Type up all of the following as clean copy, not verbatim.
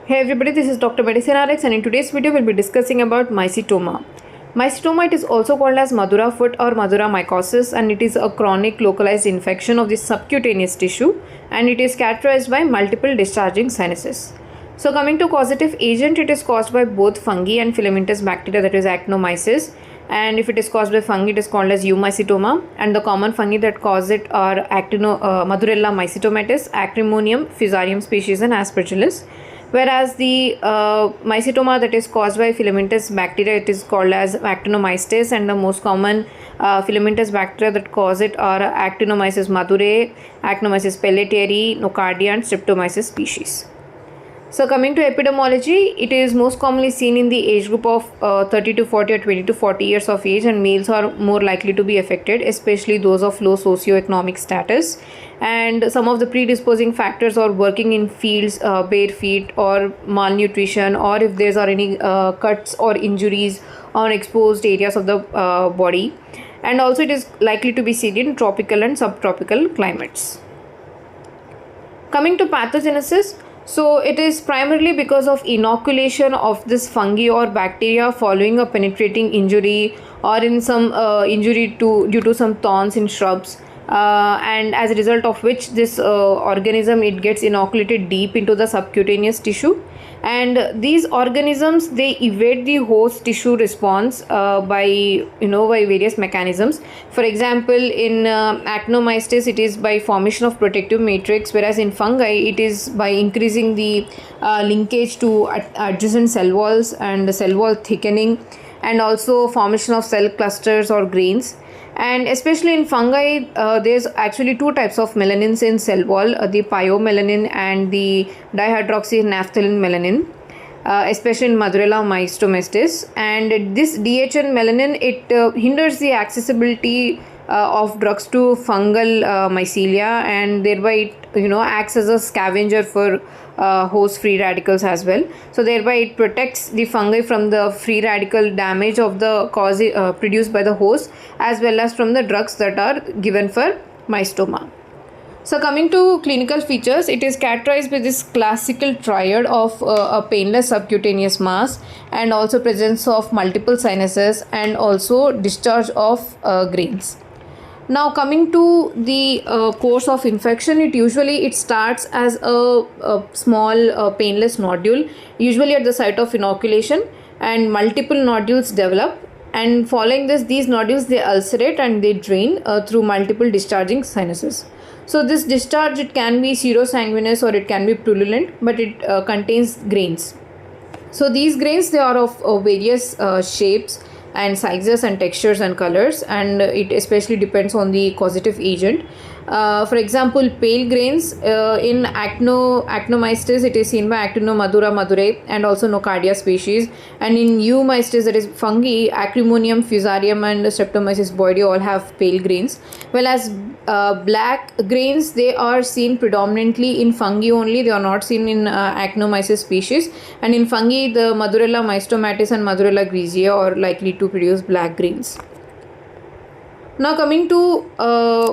Hey everybody, this is Dr. Medicine RX and in today's video we'll be discussing about mycetoma. Mycetoma, it is also called as Madura foot or Madura mycosis, and it is a chronic localized infection of the subcutaneous tissue, and it is characterized by multiple discharging sinuses. So coming to causative agent, it is caused by both fungi and filamentous bacteria, that is actinomyces, and if it is caused by fungi it is called as Eumycetoma, and the common fungi that cause it are Madurella mycetomatis, Acrimonium, Fusarium species and Aspergillus. Whereas the mycetoma that is caused by filamentous bacteria, it is called as actinomycetes, and the most common filamentous bacteria that cause it are Actinomyces madurae, Actinomyces pelletieri, Nocardia and Streptomyces species. So coming to epidemiology, it is most commonly seen in the age group of 30 to 40 or 20 to 40 years of age, and males are more likely to be affected, especially those of low socioeconomic status. And some of the predisposing factors are working in fields, bare feet or malnutrition, or if there are any cuts or injuries on exposed areas of the body. And also it is likely to be seen in tropical and subtropical climates. Coming to pathogenesis, so it is primarily because of inoculation of this fungi or bacteria following a penetrating injury, or in some injury due to some thorns in shrubs, and as a result of which this organism, it gets inoculated deep into the subcutaneous tissue, and these organisms, they evade the host tissue response by various mechanisms. For example, in actinomycetes it is by formation of protective matrix, whereas in fungi it is by increasing the linkage to adjacent cell walls and the cell wall thickening, and also formation of cell clusters or grains. And especially in fungi, there's actually two types of melanins in cell wall, the pyomelanin and the dihydroxynaphthalene melanin, especially in Madurella mycetomatis. And this DHN melanin, it hinders the accessibility of drugs to fungal mycelia, and thereby it acts as a scavenger for host free radicals as well. So thereby it protects the fungi from the free radical damage of the cause produced by the host, as well as from the drugs that are given for mycetoma. So coming to clinical features, it is characterized by this classical triad of a painless subcutaneous mass, and also presence of multiple sinuses, and also discharge of grains. Now coming to the course of infection, it starts as a small painless nodule, usually at the site of inoculation, and multiple nodules develop, and following this, these nodules, they ulcerate and they drain through multiple discharging sinuses. So this discharge, it can be serosanguinous or it can be purulent, but it contains grains. So these grains, they are of various shapes and sizes and textures and colors, and it especially depends on the causative agent. For example, pale grains in actinomycetes, it is seen by Actinomadura madurae and also Nocardia species, and in Eumycetoma, that is fungi, Acrimonium, Fusarium and Streptomyces boydii all have pale grains, whereas black grains, they are seen predominantly in fungi only, they are not seen in Actinomyces species, and in fungi the Madurella mycetomatis and Madurella griseae are likely to produce black grains. Now coming to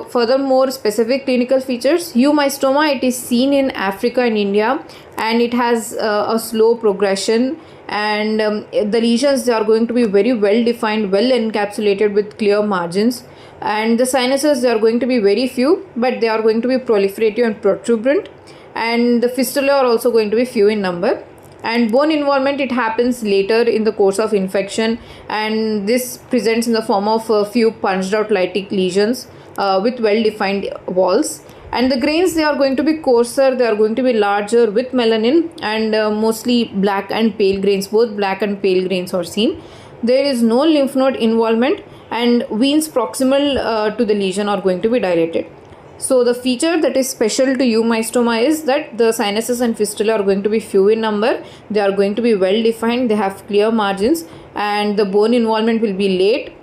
furthermore specific clinical features, Eumycetoma, it is seen in Africa and India, and it has a slow progression, and the lesions, they are going to be very well defined, well encapsulated with clear margins, and the sinuses, they are going to be very few, but they are going to be proliferative and protuberant, and the fistulae are also going to be few in number. And bone involvement, it happens later in the course of infection, and this presents in the form of a few punched out lytic lesions with well defined walls. And the grains, they are going to be coarser, they are going to be larger with melanin, and mostly black and pale grains, both black and pale grains are seen. There is no lymph node involvement, and veins proximal to the lesion are going to be dilated. So the feature that is special to Eumycetoma is that the sinuses and fistulae are going to be few in number, they are going to be well defined, they have clear margins, and the bone involvement will be late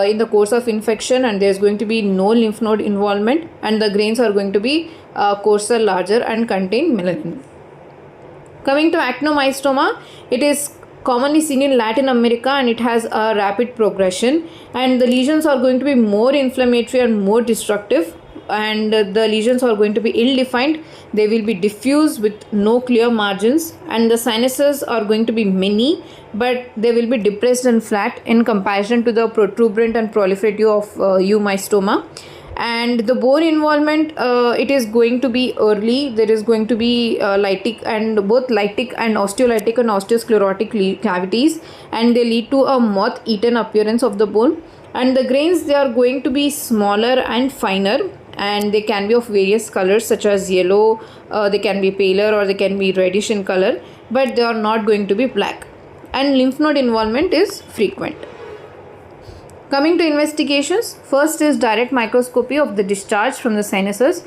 in the course of infection, and there is going to be no lymph node involvement, and the grains are going to be coarser, larger and contain melanin. Coming to Actinomycetoma, it is commonly seen in Latin America, and it has a rapid progression, and the lesions are going to be more inflammatory and more destructive, and the lesions are going to be ill-defined. They will be diffuse with no clear margins, and the sinuses are going to be many, but they will be depressed and flat in comparison to the protuberant and proliferative of Eumycetoma. And the bone involvement, it is going to be early. There is going to be lytic and both lytic and osteolytic and osteosclerotic cavities, and they lead to a moth-eaten appearance of the bone. And the grains, they are going to be smaller and finer, and they can be of various colors such as yellow, they can be paler or they can be reddish in color, but they are not going to be black. And lymph node involvement is frequent. Coming to investigations, first is direct microscopy of the discharge from the sinuses.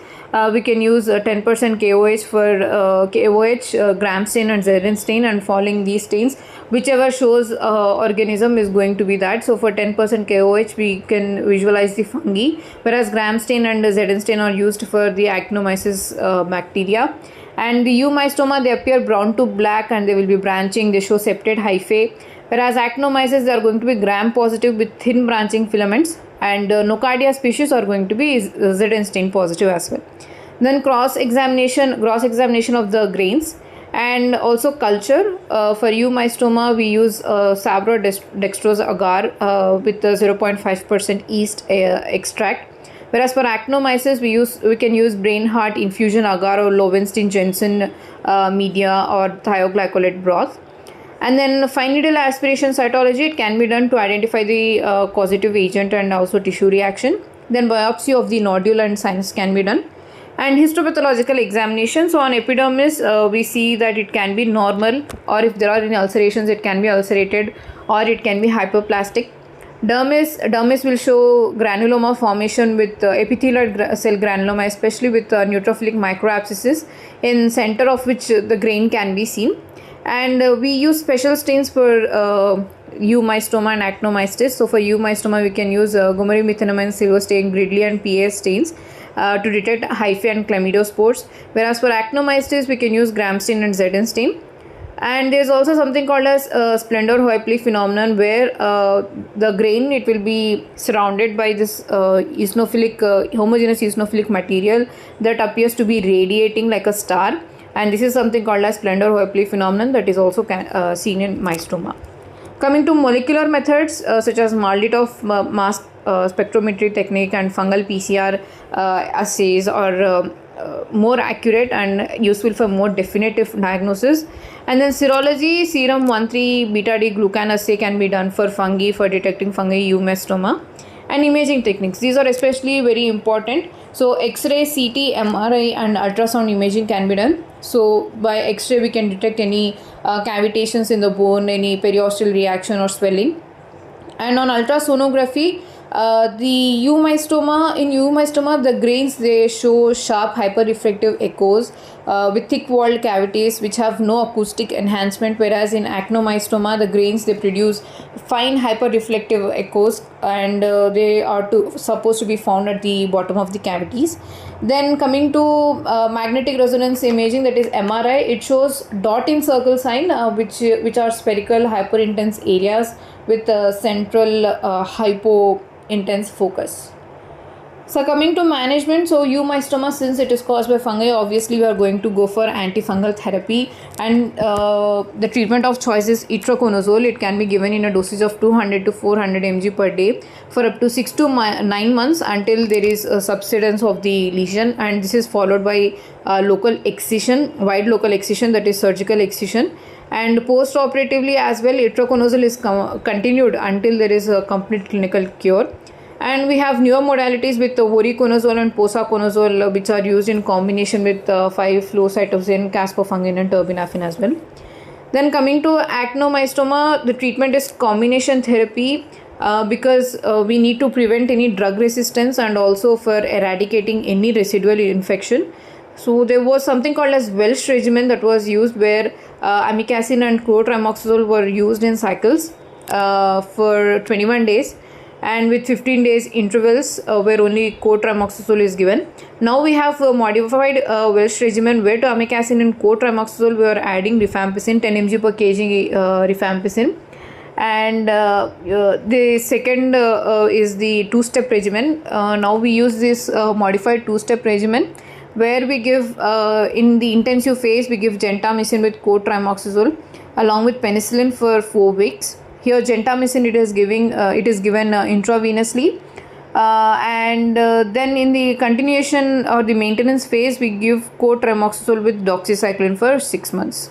We can use 10% KOH for KOH, gram stain and Zerrin stain, and following these stains, whichever shows organism is going to be that. So for 10% KOH, we can visualize the fungi, whereas gram stain and Zerrin stain are used for the Actinomyces bacteria. And the Eumycetoma, they appear brown to black and they will be branching. They show septate hyphae. Whereas Actinomyces, they are going to be gram positive with thin branching filaments, and Nocardia species are going to be Zerrin stain positive as well. Then cross examination of the grains, and also culture. For Eumycetoma, we use sabrodextrose agar with 0.5% yeast extract. Whereas for Actinomyces, we can use brain heart infusion agar or Lowenstein Jensen media or thioglycolate broth. And then fine needle aspiration cytology, it can be done to identify the causative agent and also tissue reaction. Then biopsy of the nodule and sinus can be done. And histopathological examination. So on epidermis, we see that it can be normal, or if there are any ulcerations, it can be ulcerated, or it can be hyperplastic. Dermis will show granuloma formation with epithelial cell granuloma, especially with neutrophilic microabscesses, in center of which the grain can be seen. And we use special stains for Eumycetoma and Actinomycetes. So for Eumycetoma, we can use Gomery methenamine silver stain, Gridley and PAS stains to detect hyphae and chlamydospores. Whereas for Actinomycetes, we can use gram stain and Zerrin stain. And there is also something called as Splendor-Hoepli phenomenon, where the grain, it will be surrounded by this homogeneous eosinophilic material that appears to be radiating like a star. And this is something called as Splendor-Hoepli phenomenon that is also seen in mycetoma. Coming to molecular methods such as Marlitov mass spectrometry technique and fungal PCR assays are more accurate and useful for more definitive diagnosis. And then serology, serum 1,3 beta D glucan assay can be done for fungi, for detecting fungi Eumycetoma. And imaging techniques, these are especially very important. So X-ray, CT, MRI and ultrasound imaging can be done. So by X-ray, we can detect any cavitations in the bone, any periosteal reaction or swelling. And on ultrasonography, the Eumycetoma, the grains, they show sharp hyperreflective echoes with thick walled cavities which have no acoustic enhancement, whereas in Actinomycetoma, the grains, they produce fine hyperreflective echoes, and they are supposed to be found at the bottom of the cavities. Then coming to magnetic resonance imaging, that is MRI, it shows dot in circle sign which are spherical hyperintense areas with central hypo-intense focus. So coming to management, so Eumycetoma, since it is caused by fungi, obviously we are going to go for antifungal therapy, and the treatment of choice is itraconazole. It can be given in a dosage of 200 to 400 mg per day for up to 6 to 9 months until there is a subsidence of the lesion, and this is followed by local excision, wide local excision, that is surgical excision. And post-operatively as well, itraconazole is continued until there is a complete clinical cure. And we have newer modalities with voriconazole and posaconazole, which are used in combination with 5-fluocytosine, caspofungin and terbinafine as well. Then coming to Actinomycetoma, the treatment is combination therapy because we need to prevent any drug resistance and also for eradicating any residual infection. So there was something called as Welsh regimen that was used, where amikacin and chlorotrimmoxazole were used in cycles for 21 days. And with 15 days intervals where only chlorotrimmoxazole is given. Now we have modified Welsh regimen, where to amikacin and chlorotrimmoxazole we are adding rifampicin, 10 mg per kg rifampicin. And the second is the two-step regimen. Now we use this modified two-step regimen, where we give in the intensive phase we give gentamicin with cotrimoxazole along with penicillin for 4 weeks. Here gentamicin it is given intravenously, and then in the continuation or the maintenance phase we give cotrimoxazole with doxycycline for 6 months.